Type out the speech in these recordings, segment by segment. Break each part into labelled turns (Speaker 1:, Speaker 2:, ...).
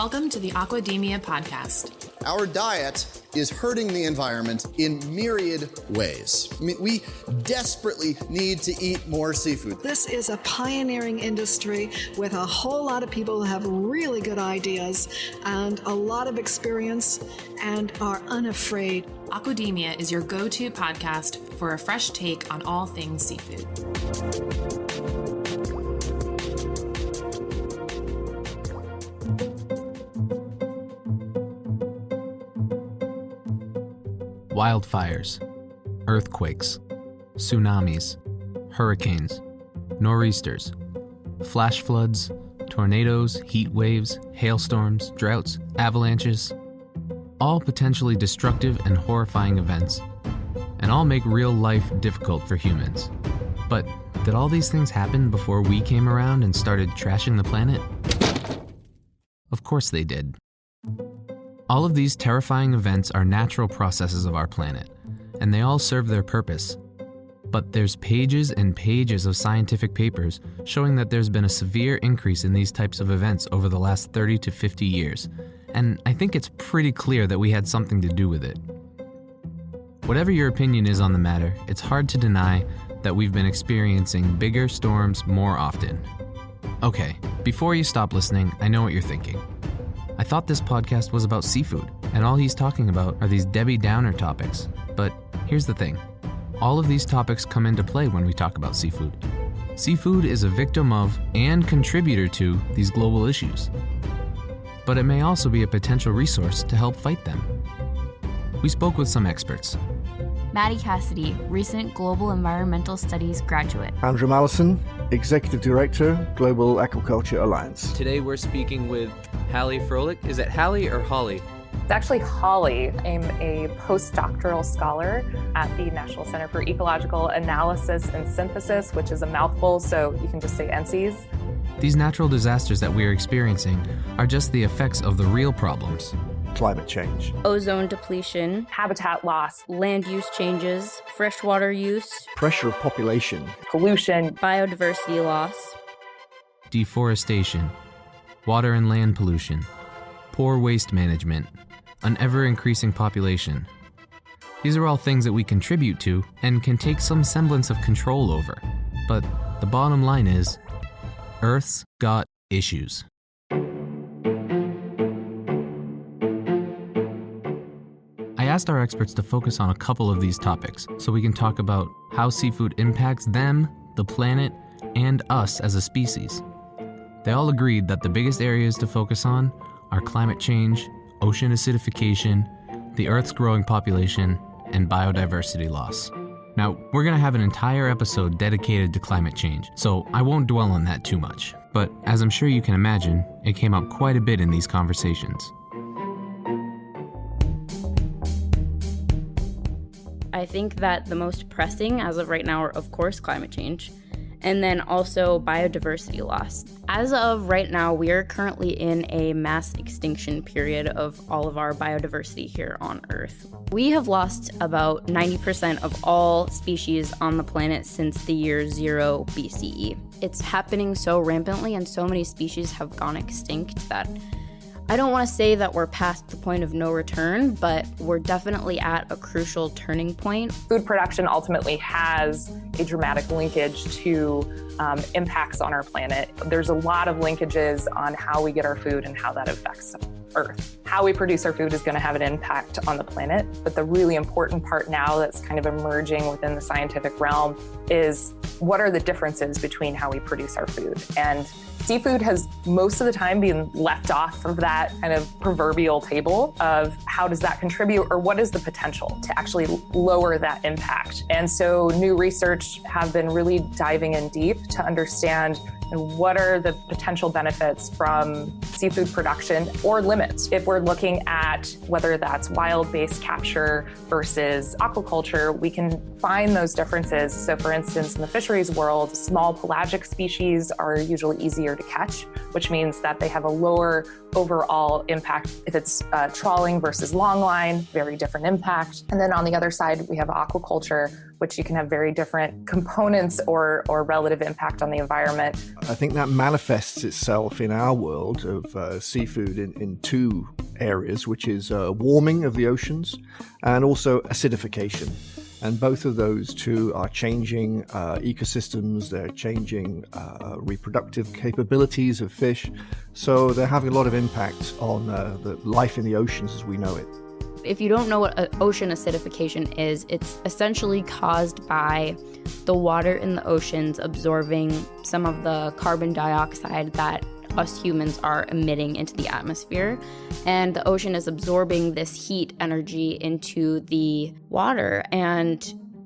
Speaker 1: Welcome to the Aquademia podcast.
Speaker 2: Our diet is hurting the environment in myriad ways. I mean, we desperately need to eat more seafood.
Speaker 3: This is a pioneering industry with a whole lot of people who have really good ideas and a lot of experience and are unafraid.
Speaker 1: Aquademia is your go-to podcast for a fresh take on all things seafood.
Speaker 4: Wildfires, earthquakes, tsunamis, hurricanes, nor'easters, flash floods, tornadoes, heat waves, hailstorms, droughts, avalanches, all potentially destructive and horrifying events, and all make real life difficult for humans. But did all these things happen before we came around and started trashing the planet? Of course they did. All of these terrifying events are natural processes of our planet, and they all serve their purpose. But there's pages and pages of scientific papers showing that there's been a severe increase in these types of events over the last 30 to 50 years, and I think it's pretty clear that we had something to do with it. Whatever your opinion is on the matter, it's hard to deny that we've been experiencing bigger storms more often. Okay, before you stop listening, I know what you're thinking. I thought this podcast was about seafood, and all he's talking about are these Debbie Downer topics. But here's the thing. All of these topics come into play when we talk about seafood. Seafood is a victim of and contributor to these global issues. But it may also be a potential resource to help fight them. We spoke with some experts.
Speaker 5: Maddie Cassidy, recent Global Environmental Studies graduate.
Speaker 6: Andrew Mallison, Executive Director, Global Aquaculture Alliance.
Speaker 7: Today we're speaking with Hallie Froelich. Is it Hallie or Holly?
Speaker 8: It's actually Holly. I'm a postdoctoral scholar at the National Center for Ecological Analysis and Synthesis, which is a mouthful, so you can just say NCES.
Speaker 4: These natural disasters that we are experiencing are just the effects of the real problems.
Speaker 6: Climate change.
Speaker 5: Ozone depletion.
Speaker 8: Habitat loss.
Speaker 5: Land use changes. Freshwater use.
Speaker 6: Pressure of population.
Speaker 8: Pollution.
Speaker 5: Biodiversity loss.
Speaker 4: Deforestation. Water and land pollution. Poor waste management. An ever-increasing population. These are all things that we contribute to and can take some semblance of control over. But the bottom line is, Earth's got issues. I asked our experts to focus on a couple of these topics so we can talk about how seafood impacts them, the planet, and us as a species. They all agreed that the biggest areas to focus on are climate change, ocean acidification, the Earth's growing population, and biodiversity loss. Now, we're going to have an entire episode dedicated to climate change, so I won't dwell on that too much. But as I'm sure you can imagine, it came up quite a bit in these conversations.
Speaker 5: I think that the most pressing as of right now are, of course, climate change, and then also biodiversity loss. As of right now, we are currently in a mass extinction period of all of our biodiversity here on Earth. We have lost about 90% of all species on the planet since the year 0 BCE. It's happening so rampantly and so many species have gone extinct that I don't want to say that we're past the point of no return, but we're definitely at a crucial turning point.
Speaker 8: Food production ultimately has a dramatic linkage to impacts on our planet. There's a lot of linkages on how we get our food and how that affects Earth. How we produce our food is going to have an impact on the planet, but the really important part now that's kind of emerging within the scientific realm is what are the differences between how we produce our food. And seafood has most of the time been left off of that kind of proverbial table of how does that contribute or what is the potential to actually lower that impact. And so new research have been really diving in deep to understand what are the potential benefits from seafood production or limits. If we're looking at whether that's wild-based capture versus aquaculture, we can find those differences. So for instance, in the fisheries world, small pelagic species are usually easier to catch, which means that they have a lower overall impact. If it's trawling versus longline, very different impact. And then on the other side, we have aquaculture, which you can have very different components or relative impact on the environment.
Speaker 6: I think that manifests itself in our world of seafood in two areas, which is warming of the oceans and also acidification. And both of those two are changing ecosystems, they're changing reproductive capabilities of fish. So they're having a lot of impact on the life in the oceans as we know it.
Speaker 5: If you don't know what ocean acidification is, it's essentially caused by the water in the oceans absorbing some of the carbon dioxide that us humans are emitting into the atmosphere. And the ocean is absorbing this heat energy into the water. And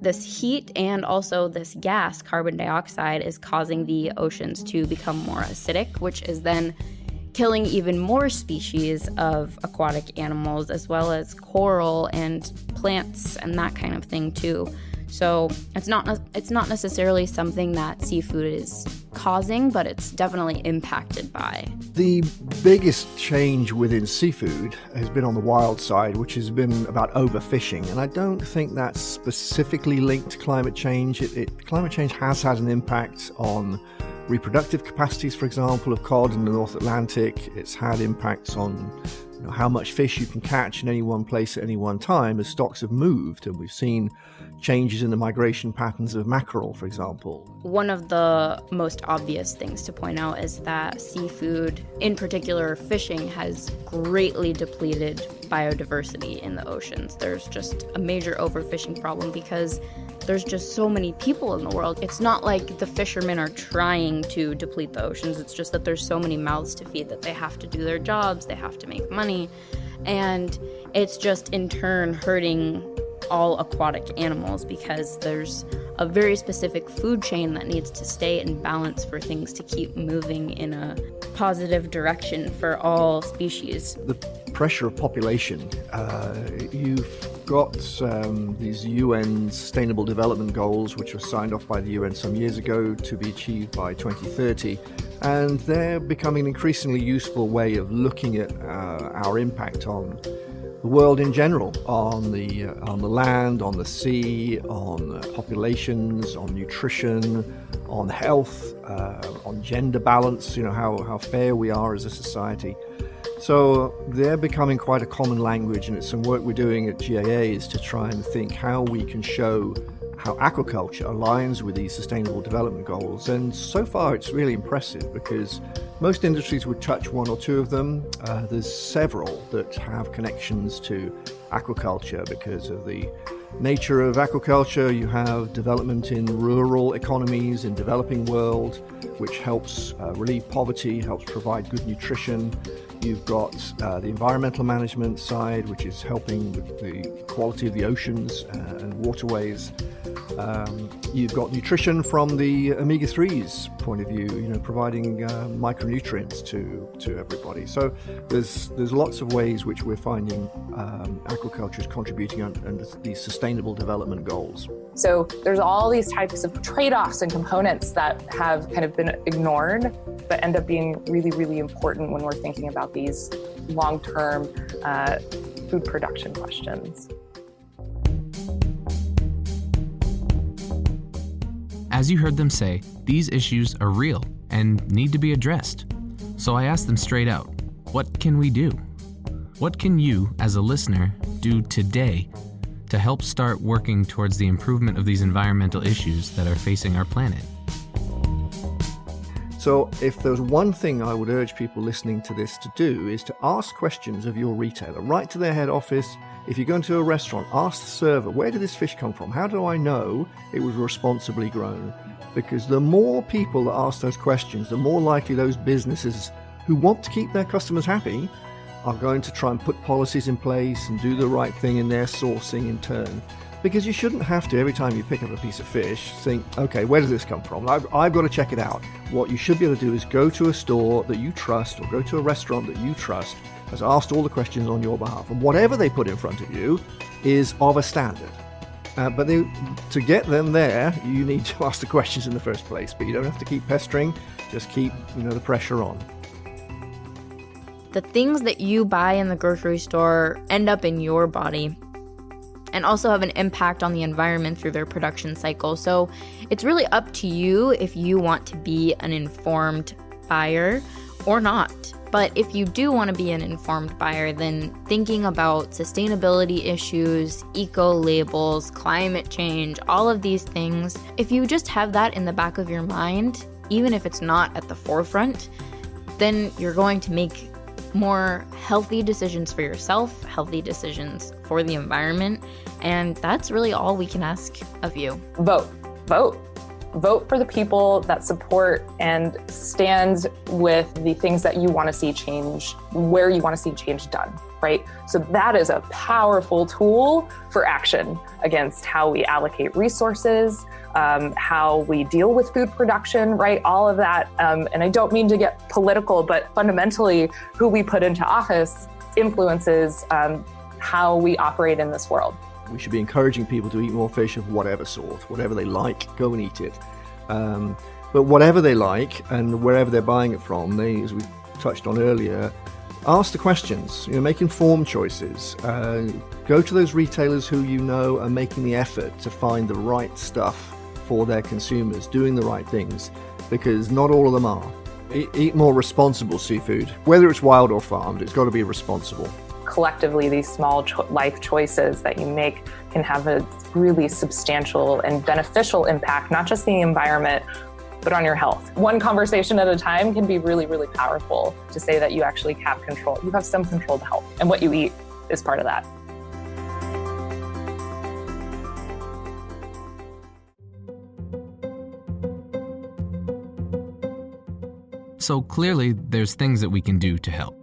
Speaker 5: this heat and also this gas, carbon dioxide, is causing the oceans to become more acidic, which is then killing even more species of aquatic animals, as well as coral and plants and that kind of thing too. So it's not necessarily something that seafood is causing, but it's definitely impacted by.
Speaker 6: The biggest change within seafood has been on the wild side, which has been about overfishing. And I don't think that's specifically linked to climate change. Climate change has had an impact on reproductive capacities, for example, of cod in the North Atlantic. It's had impacts on how much fish you can catch in any one place at any one time as stocks have moved. And we've seen changes in the migration patterns of mackerel, for example.
Speaker 5: One of the most obvious things to point out is that seafood, in particular fishing, has greatly depleted biodiversity in the oceans. There's just a major overfishing problem because there's just so many people in the world. It's not like the fishermen are trying to deplete the oceans. It's just that there's so many mouths to feed that they have to do their jobs, they have to make money, and it's just in turn hurting all aquatic animals because there's a very specific food chain that needs to stay in balance for things to keep moving in a positive direction for all species.
Speaker 6: The pressure of population, you've got these UN Sustainable Development Goals, which were signed off by the UN some years ago to be achieved by 2030. And they're becoming an increasingly useful way of looking at our impact on the world in general, on the land, on the sea, on populations, on nutrition, on health, on gender balance, how fair we are as a society. So they're becoming quite a common language, and it's some work we're doing at GAA is to try and think how we can show how aquaculture aligns with these sustainable development goals. And so far it's really impressive because most industries would touch one or two of them. There's several that have connections to aquaculture because of the nature of aquaculture. You have development in rural economies in developing world, which helps relieve poverty, helps provide good nutrition. You've got the environmental management side, which is helping with the quality of the oceans and waterways. You've got nutrition from the omega-3s point of view, providing micronutrients to everybody. So there's lots of ways which we're finding aquaculture is contributing under these sustainable development goals.
Speaker 8: So there's all these types of trade-offs and components that have kind of been ignored, but end up being really, really important when we're thinking about these long-term food production questions.
Speaker 4: As you heard them say, these issues are real and need to be addressed. So I asked them straight out, what can we do? What can you, as a listener, do today to help start working towards the improvement of these environmental issues that are facing our planet?
Speaker 6: So if there's one thing I would urge people listening to this to do is to ask questions of your retailer. Write to their head office. If you go into a restaurant, ask the server, where did this fish come from? How do I know it was responsibly grown? Because the more people that ask those questions, the more likely those businesses who want to keep their customers happy are going to try and put policies in place and do the right thing in their sourcing in turn. Because you shouldn't have to, every time you pick up a piece of fish, think, okay, where does this come from? I've got to check it out. What you should be able to do is go to a store that you trust or go to a restaurant that you trust, has asked all the questions on your behalf. And whatever they put in front of you is of a standard. But to get them there, you need to ask the questions in the first place. But you don't have to keep pestering, just keep the pressure on.
Speaker 5: The things that you buy in the grocery store end up in your body. and also have an impact on the environment through their production cycle. So it's really up to you if you want to be an informed buyer or not. But if you do want to be an informed buyer, then thinking about sustainability issues, eco-labels, climate change, all of these things, if you just have that in the back of your mind, even if it's not at the forefront, then you're going to make more healthy decisions for yourself, healthy decisions for the environment, and that's really all we can ask of you. Vote for the people that support and stand with the things that you want to see change, where you want to see change done, right? So that is a powerful tool for action against how we allocate resources, how we deal with food production, right? All of that. And I don't mean to get political, but fundamentally who we put into office influences how we operate in this world.
Speaker 6: We should be encouraging people to eat more fish of whatever sort, whatever they like, go and eat it. But whatever they like and wherever they're buying it from, they, as we touched on earlier, ask the questions, make informed choices. Go to those retailers who you know are making the effort to find the right stuff for their consumers, doing the right things, because not all of them are. Eat more responsible seafood. Whether it's wild or farmed, it's got to be responsible.
Speaker 8: Collectively, these small life choices that you make can have a really substantial and beneficial impact, not just the environment, but on your health. One conversation at a time can be really, really powerful to say that you actually have control. You have some control to health, and what you eat is part of that.
Speaker 4: So clearly, there's things that we can do to help.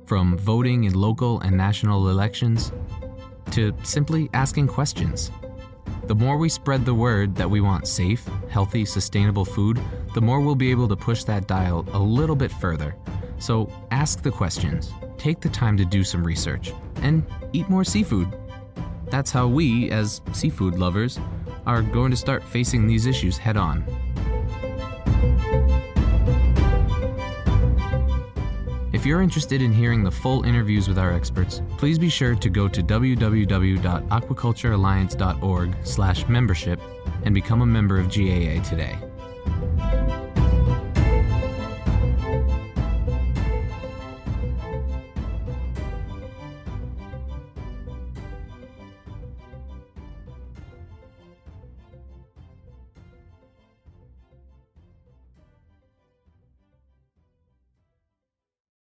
Speaker 4: From voting in local and national elections to simply asking questions. The more we spread the word that we want safe, healthy, sustainable food, the more we'll be able to push that dial a little bit further. So ask the questions, take the time to do some research, and eat more seafood. That's how we, as seafood lovers, are going to start facing these issues head on. If you're interested in hearing the full interviews with our experts, please be sure to go to www.aquaculturealliance.org/membership and become a member of GAA today.